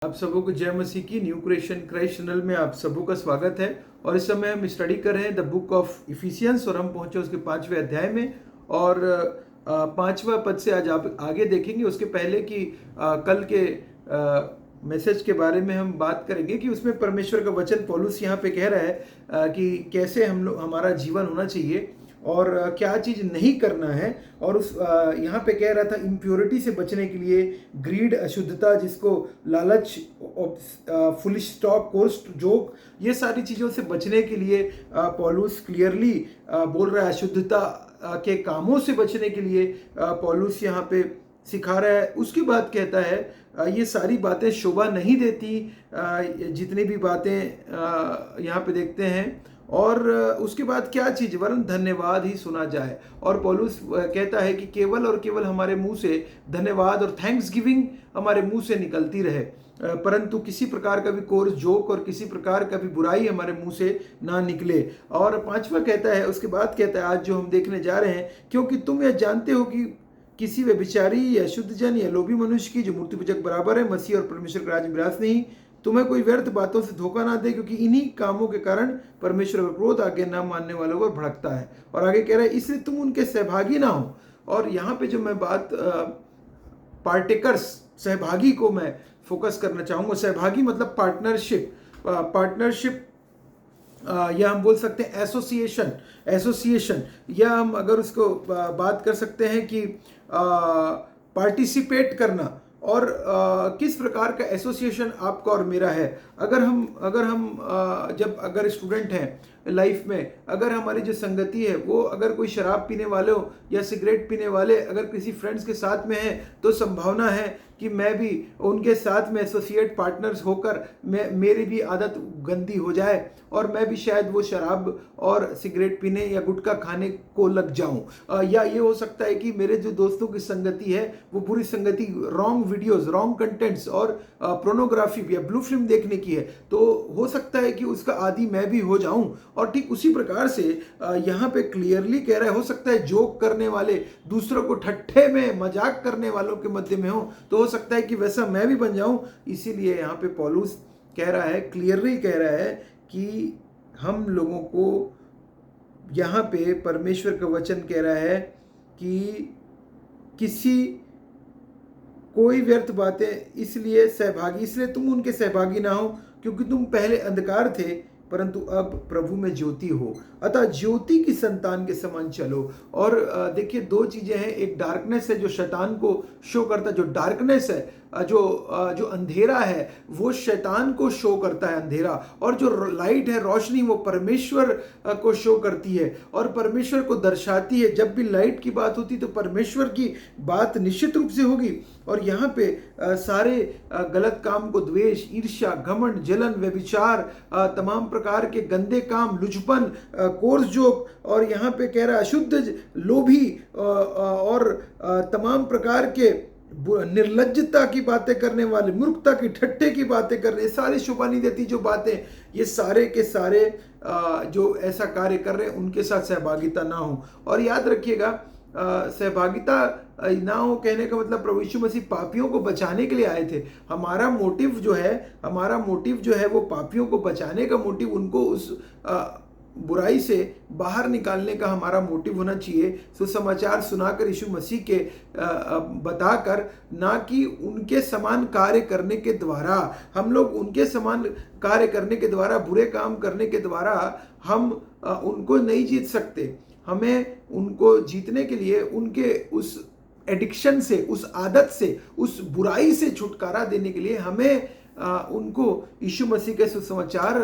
आप सबों को जय मसीह की न्यू क्रिएशन क्राइस्ट चैनल में आप सबों का स्वागत है। और इस समय हम स्टडी कर रहे हैं द बुक ऑफ इफिसियंस और हम पहुंचे उसके 5वें अध्याय में। और 5वां पद से आज आप आगे देखेंगे। उसके पहले कि कल के मैसेज के बारे में हम बात करेंगे कि उसमें परमेश्वर का वचन पौलुस यहाँ पे कह रहा है कि कैसे हम लोग हमारा जीवन होना चाहिए और क्या चीज़ नहीं करना है। और उस यहाँ पे कह रहा था इम्प्योरिटी से बचने के लिए, ग्रीड अशुद्धता जिसको लालच, फुलिश टॉक, कोर्स जोक, ये सारी चीज़ों से बचने के लिए पौलुस क्लियरली बोल रहा है। अशुद्धता के कामों से बचने के लिए पौलुस यहाँ पे सिखा रहा है। उसके बाद कहता है ये सारी बातें शोभा नहीं देती, जितनी भी बातें यहाँ पे देखते हैं। और उसके बाद क्या चीज, वरन धन्यवाद ही सुना जाए। और पौलुस कहता है कि केवल और केवल हमारे मुंह से धन्यवाद और थैंक्स गिविंग हमारे मुंह से निकलती रहे, परंतु किसी प्रकार का भी कोर्स जोक और किसी प्रकार का भी बुराई हमारे मुंह से ना निकले। और 5वां कहता है, उसके बाद कहता है आज जो हम देखने जा रहे हैं, क्योंकि तुम यह जानते हो कि किसी व्यभिचारी या शुद्ध जन या लोभी मनुष्य की जो मूर्ति पूजक बराबर है मसीह और परमेश्वर के राज्य में विरासत नहीं, तुम्हें कोई व्यर्थ बातों से धोखा ना दे, क्योंकि इन्हीं कामों के कारण परमेश्वर का क्रोध आगे ना मानने वालों पर भड़कता है। और आगे कह रहा है इसलिए तुम उनके सहभागी ना हो। और यहाँ पे जो मैं बात पार्टेकर्स, सहभागी को मैं फोकस करना चाहूँगा। सहभागी मतलब पार्टनरशिप, पार्टनरशिप या हम बोल सकते हैं एसोसिएशन, या हम अगर उसको बात कर सकते हैं कि पार्टिसिपेट करना। और किस प्रकार का एसोसिएशन आपका और मेरा है। अगर हम अगर स्टूडेंट हैं लाइफ में, अगर हमारी जो संगति है वो अगर कोई शराब पीने वाले हो या सिगरेट पीने वाले अगर किसी फ्रेंड्स के साथ में है, तो संभावना है कि मैं भी उनके साथ में एसोसिएट पार्टनर्स होकर मेरी भी आदत गंदी हो जाए और मैं भी शायद वो शराब और सिगरेट पीने या गुटखा खाने को लग जाऊं। या ये हो सकता है कि मेरे जो दोस्तों की संगति है वो बुरी संगति, रॉन्ग वीडियोस, रॉन्ग कंटेंट्स और प्रोनोग्राफी या ब्लू फिल्म देखने की है, तो हो सकता है कि उसका आदी मैं भी हो जाऊं। और ठीक उसी प्रकार से यहाँ पे क्लियरली कह रहा है, हो सकता है जोक करने वाले, दूसरों को ठट्ठे में मजाक करने वालों के मध्य में हो, तो हो सकता है कि वैसा मैं भी बन जाऊं। इसीलिए यहाँ पे पौलुस कह रहा है, क्लियरली कह रहा है कि हम लोगों को यहाँ पे परमेश्वर का वचन कह रहा है कि कोई व्यर्थ बातें, इसलिए तुम उनके सहभागी ना हो, क्योंकि तुम पहले अंधकार थे परंतु अब प्रभु में ज्योति हो, अतः ज्योति की संतान के समान चलो। और देखिए दो चीजें हैं, एक डार्कनेस है जो शैतान को शो करता है, जो डार्कनेस है जो अंधेरा है वो शैतान को शो करता है अंधेरा, और जो लाइट है, रोशनी, वो परमेश्वर को शो करती है और परमेश्वर को दर्शाती है। जब भी लाइट की बात होती तो परमेश्वर की बात निश्चित रूप से होगी। और यहाँ पे सारे गलत काम को, द्वेष, ईर्ष्या, घमंड, जलन, व्यभिचार, तमाम प्रकार के गंदे काम, लुचपन, कोर्स जोक, और यहाँ पे कह रहा है अशुद्ध, लोभी और तमाम प्रकार के निर्लज्जता की बातें करने वाले, मूर्खता की, ठट्ठे की बातें करने, सारी शोभा नहीं देती जो बातें, ये सारे के सारे जो ऐसा कार्य कर रहे हैं उनके साथ सहभागिता ना हो। और याद रखिएगा सहभागिता ना हो कहने का मतलब प्रभु यीशु मसीह पापियों को बचाने के लिए आए थे। हमारा मोटिव जो है वो पापियों को बचाने का मोटिव, उनको उस बुराई से बाहर निकालने का हमारा मोटिव होना चाहिए। सुसमाचार सुनाकर यीशु मसीह के बताकर, ना कि उनके समान कार्य करने के द्वारा। हम लोग उनके समान कार्य करने के द्वारा, बुरे काम करने के द्वारा हम उनको नहीं जीत सकते। हमें उनको जीतने के लिए उनके उस एडिक्शन से, उस आदत से, उस बुराई से छुटकारा देने के लिए हमें उनको यीशु मसीह के सुसमाचार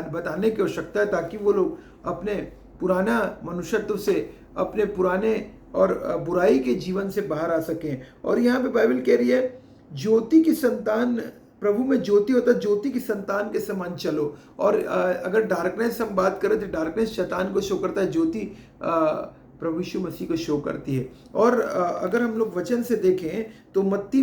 बताने की आवश्यकता है, ताकि वो लोग अपने पुराना मनुष्यत्व से, अपने पुराने और बुराई के जीवन से बाहर आ सकें। और यहाँ पे बाइबल कह रही है ज्योति की संतान, प्रभु में ज्योति होता है, ज्योति की संतान के समान चलो। और अगर डार्कनेस हम बात करें तो डार्कनेस शैतान को शो करता है, ज्योति प्रभु यीशु मसीह को शो करती है। और अगर हम लोग वचन से देखें तो मत्ती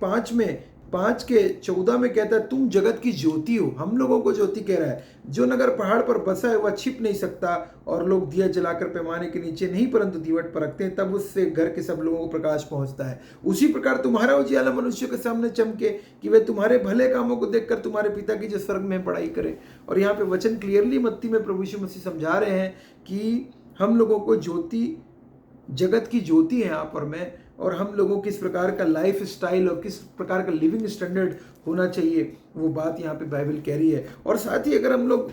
5 में 5:14 में कहता है तुम जगत की ज्योति हो। हम लोगों को ज्योति कह रहा है। जो नगर पहाड़ पर बसा है वह छिप नहीं सकता, और लोग दिया जलाकर पैमाने के नीचे नहीं परंतु दीवट पर रखते हैं, तब उससे घर के सब लोगों को प्रकाश पहुंचता है। उसी प्रकार तुम्हारा उजियाला मनुष्य के सामने चमके कि वे तुम्हारे भले कामों को देखकर तुम्हारे पिता की जो स्वर्ग में बड़ाई करे। और यहाँ पे वचन क्लियरली मत्ती में प्रभु यीशु मसीह समझा रहे हैं कि हम लोगों को ज्योति, जगत की ज्योति है आप और मैं, और हम लोगों किस प्रकार का लाइफ स्टाइल और किस प्रकार का लिविंग स्टैंडर्ड होना चाहिए, वो बात यहाँ पे बाइबल कह रही है। और साथ ही अगर हम लोग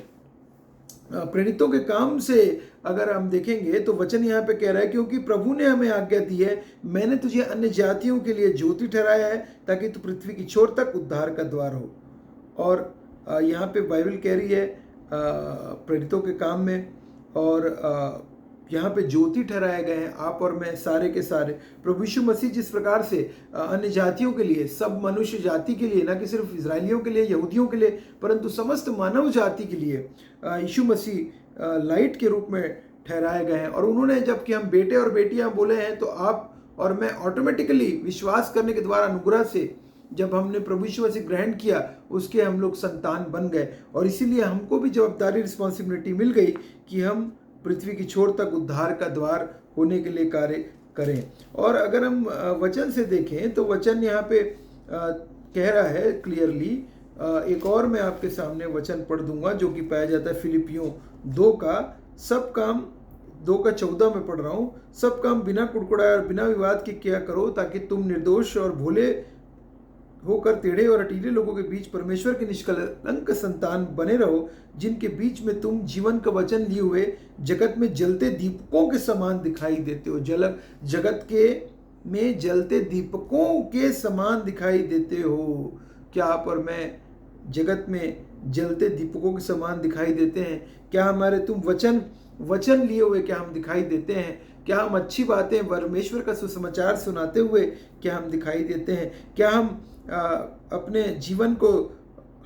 प्रेरितों के काम से अगर हम देखेंगे तो वचन यहाँ पे कह रहा है क्योंकि प्रभु ने हमें आज्ञा दी है, मैंने तुझे अन्य जातियों के लिए ज्योति ठहराया है ताकि तू पृथ्वी की छोर तक उद्धार का द्वार हो। और यहाँ पे बाइबल कह रही है प्रेरितों के काम में, और यहाँ पे ज्योति ठहराए गए हैं आप और मैं सारे के सारे। प्रभु यीशु मसीह जिस प्रकार से अन्य जातियों के लिए, सब मनुष्य जाति के लिए, ना कि सिर्फ इजरायलियों के लिए, यहूदियों के लिए, परंतु समस्त मानव जाति के लिए यीशु मसीह लाइट के रूप में ठहराए गए हैं। और उन्होंने जबकि हम बेटे और बेटियां बोले हैं, तो आप और मैं ऑटोमेटिकली विश्वास करने के द्वारा अनुग्रह से जब हमने प्रभु यीशु मसीह ग्रहण किया, उसके हम लोग संतान बन गए। और इसीलिए हमको भी जवाबदारी, रिस्पॉन्सिबिलिटी मिल गई कि हम पृथ्वी की छोर तक उद्धार का द्वार होने के लिए कार्य करें। और अगर हम वचन से देखें तो वचन यहाँ पे कह रहा है क्लियरली, एक और मैं आपके सामने वचन पढ़ दूंगा जो कि पाया जाता है फिलिपियों 2 का सब काम 2:14 में पढ़ रहा हूँ। सब काम बिना कुड़कुड़ाए और बिना विवाद के किया करो ताकि तुम निर्दोष और भोले होकर टेढ़े और हठीले लोगों के बीच परमेश्वर के निष्कलंक संतान बने रहो, जिनके बीच में तुम जीवन का वचन लिए हुए जगत में जलते दीपकों के समान दिखाई देते हो। जगत के में जलते दीपकों के समान दिखाई देते हो। क्या आप और मैं जगत में जलते दीपकों के समान दिखाई देते हैं? क्या हमारे तुम वचन लिए हुए क्या हम दिखाई देते हैं? क्या हम अच्छी बातें परमेश्वर का सुसमाचार सुनाते हुए क्या हम दिखाई देते हैं? क्या हम अपने जीवन को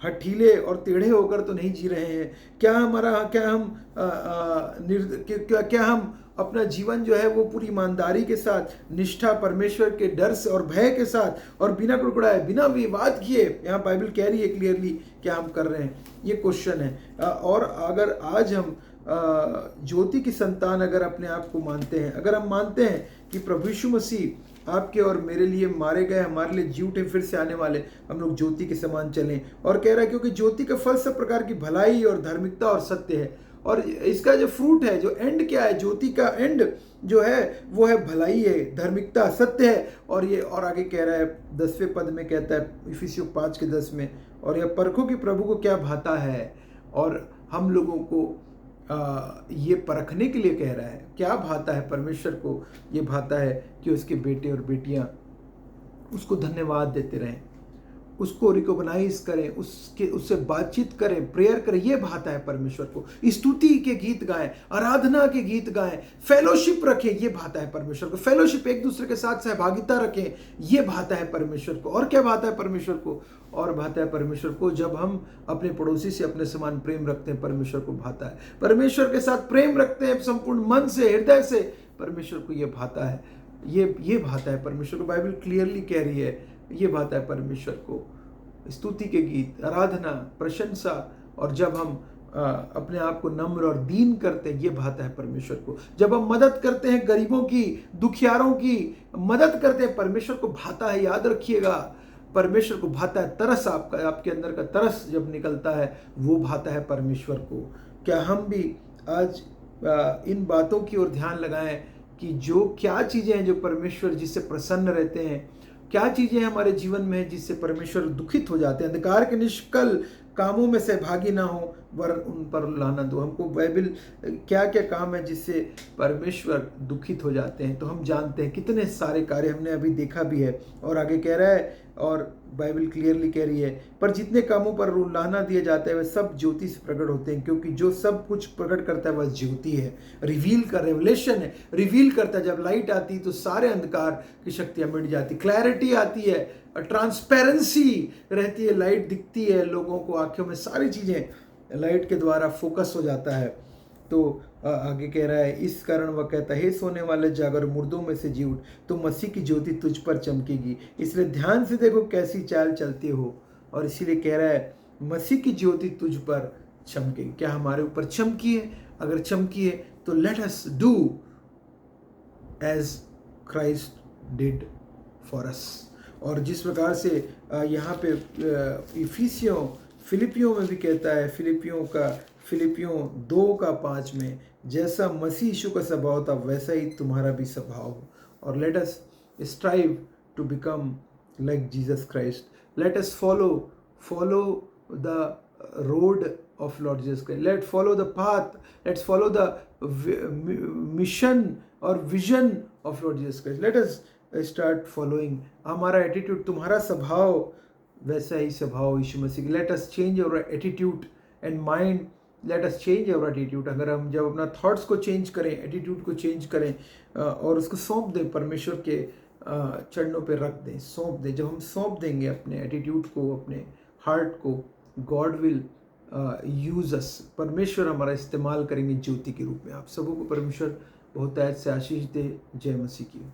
हठीले और टेढ़े होकर तो नहीं जी रहे हैं? क्या हम अपना जीवन जो है वो पूरी ईमानदारी के साथ, निष्ठा, परमेश्वर के डर से और भय के साथ और बिना कुड़कुड़ाए, बिना विवाद किए, यहाँ बाइबल कह रही है क्लियरली, क्या हम कर रहे हैं? ये क्वेश्चन है। और अगर आज हम ज्योति की संतान अगर अपने आप को मानते हैं, अगर हम मानते हैं कि प्रभु यीशु मसीह आपके और मेरे लिए मारे गए, हमारे लिए जी उठे, फिर से आने वाले, हम लोग ज्योति के समान चलें। और कह रहा है क्योंकि ज्योति का फल सब प्रकार की भलाई और धार्मिकता और सत्य है। और इसका जो फ्रूट है, जो एंड क्या है, ज्योति का एंड जो है वो है भलाई है, धार्मिकता, सत्य है। और ये और आगे कह रहा है 10वें पद में कहता है इफिसियों 5:10 में, और यह परखो कि प्रभु को क्या भाता है। और हम लोगों को ये परखने के लिए कह रहा है, क्या भाता है परमेश्वर को? ये भाता है कि उसके बेटे और बेटियां उसको धन्यवाद देते रहें, उसको रिकॉग्नाइज करें, उससे बातचीत करें, प्रेयर करें। ये भाता है परमेश्वर को। स्तुति के गीत गाएं, आराधना के गीत गाएं, फेलोशिप रखें, ये भाता है परमेश्वर को। फेलोशिप, एक दूसरे के साथ सहभागिता रखें, ये भाता है परमेश्वर को। और क्या भाता है परमेश्वर को? और भाता है परमेश्वर को जब हम अपने पड़ोसी से अपने समान प्रेम रखते हैं, परमेश्वर को भाता है। परमेश्वर के साथ प्रेम रखते हैं संपूर्ण मन से, हृदय से, परमेश्वर को ये भाता है। ये भाता है परमेश्वर को। बाइबल क्लियरली कह रही है ये भाता है परमेश्वर को। स्तुति के गीत, आराधना, प्रशंसा, और जब हम अपने आप को नम्र और दीन करते हैं, ये भाता है परमेश्वर को। जब हम मदद करते हैं, गरीबों की, दुखियारों की मदद करते हैं, परमेश्वर को भाता है। याद रखिएगा, परमेश्वर को भाता है। तरस, आपके अंदर का तरस जब निकलता है, वो भाता है परमेश्वर को। क्या हम भी आज इन बातों की ओर ध्यान लगाएं कि जो क्या चीजें हैं जो परमेश्वर जिससे प्रसन्न रहते हैं, क्या चीजें हमारे जीवन में जिससे परमेश्वर दुखित हो जाते हैं। अंधकार के निष्कल कामों में सहभागी ना हो, वरन उन पर लाना दो। हमको बाइबल क्या क्या काम है जिससे परमेश्वर दुखित हो जाते हैं, तो हम जानते हैं कितने सारे कार्य हमने अभी देखा भी है। और आगे कह रहा है, और बाइबल क्लियरली कह रही है, पर जितने कामों पर रुलाना दिया जाता है वे सब ज्योति से प्रकट होते हैं, क्योंकि जो सब कुछ प्रकट करता है वह ज्योति है, रिवील कर, रेवलेशन है, रिवील करता है। जब लाइट आती है तो सारे अंधकार की शक्तियां मिट जाती, क्लैरिटी आती है, ट्रांसपेरेंसी रहती है, लाइट दिखती है लोगों को आंखों में, सारी चीजें लाइट के द्वारा फोकस हो जाता है। तो आगे कह रहा है, इस कारण वह कहता है, हे सोने वाले जागर, मुर्दों में से जी उठ, तो मसीह की ज्योति तुझ पर चमकेगी। इसलिए ध्यान से देखो कैसी चाल चलते हो, और इसीलिए कह रहा है मसीह की ज्योति तुझ पर चमकेगी। क्या हमारे ऊपर चमकी है? अगर चमकी है तो let us do as Christ did for us. और जिस प्रकार से यहाँ पे फिलिपियों में भी कहता है, फिलिपियों 2:5 में, जैसा मसीह यीशु का स्वभाव था वैसा ही तुम्हारा भी स्वभाव हो। और let us strive to become like Jesus Christ. Let us follow the road of Lord Jesus Christ. Let's follow the path. Let's follow the mission or vision of Lord Jesus Christ. Let us start following. हमारा attitude, तुम्हारा स्वभाव वैसा ही स्वभाव यीशु मसीह की। Let us change our attitude and mind. Let us change our attitude. अगर हम जब अपना थॉट्स को चेंज करें, एटीट्यूड को चेंज करें और उसको सौंप दें परमेश्वर के चरणों पे रख दें, सौंप दें। जब हम सौंप देंगे अपने एटीट्यूड को, अपने हार्ट को, गॉड विल यूज अस। परमेश्वर हमारा इस्तेमाल करेंगे ज्योति के रूप में। आप सबों को परमेश्वर बहुत ऐसे आशीष दे। जय मसीह की।